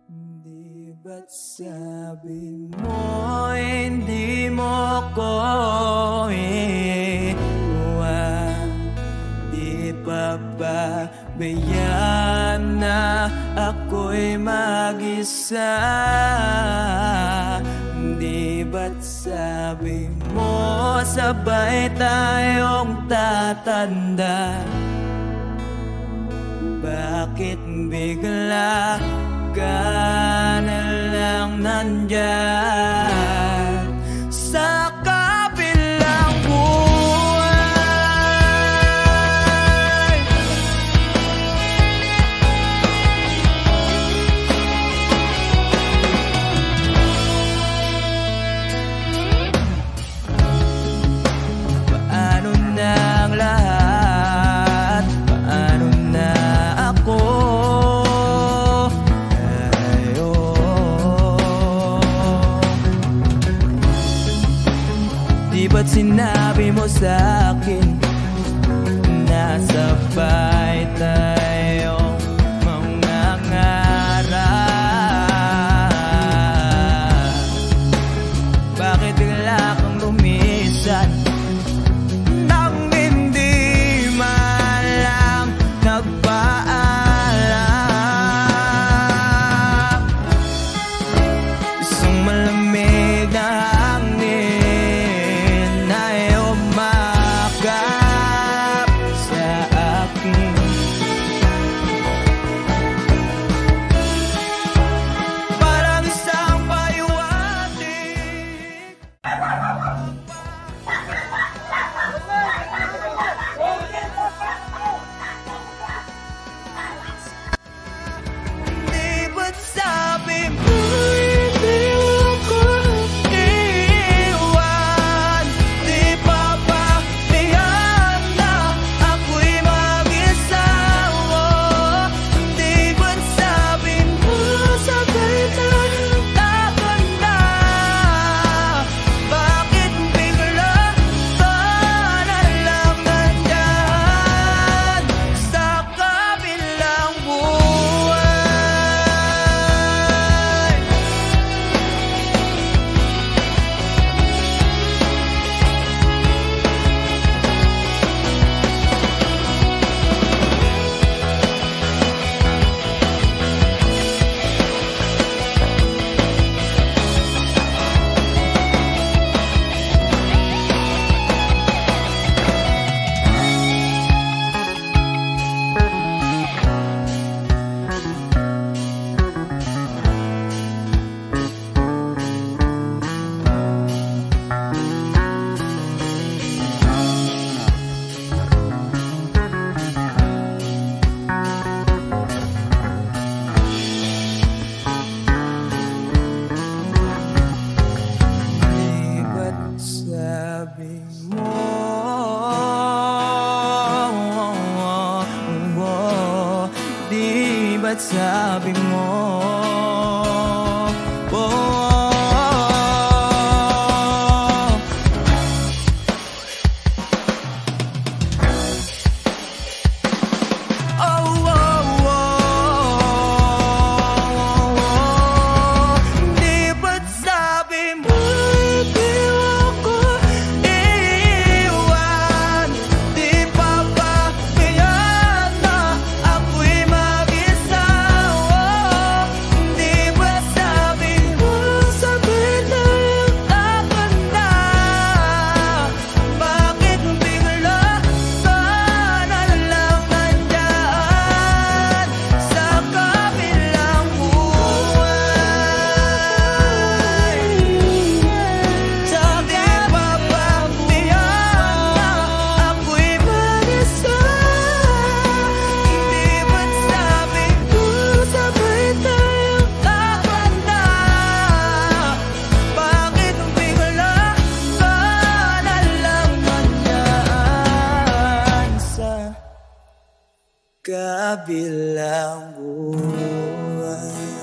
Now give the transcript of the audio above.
Di ba't sabi mo hindi mo ko iwan? Di pa ba bayaan na ako'y mag-isa? Di ba't sabi mo sabay tayong tatanda? Bakit bigla ka na lang nandyan sa kabilang buhay? Paano na ang lahat? Paano na ako? Di ba't sinabi mo sa'kin na sabay tayong mangangarap? Bakit bigla kang lumisan nang hindi man lang nagpaalam? Isang malamig na hangin ay umakap sa akin. Parang isang payuwating. Di ba't sabi mo hindi ako iwan? Di pa ba bayaan na ako'y mag-isa? Di ba't sabi mo sabay tayong tatanda? Bakit bigla ka na lang nandyan sa kabilang buhay? Di ba't sabi mo di ba't sabi mo di ba't sabi mo hindi ako iwan? Di pa ba bayaan na ako'y mag-isa? Di ba't sabi mo sabay tayong tatanda? Bakit bigla ka na lang nandyan sa kabilang buhay? Sabi pa ba bayaan na ako'y mag-isa? Di ba't sabi mo sabay tayong tatanda? Bakit bigla ka na lang nandyan sa kabilang buhay?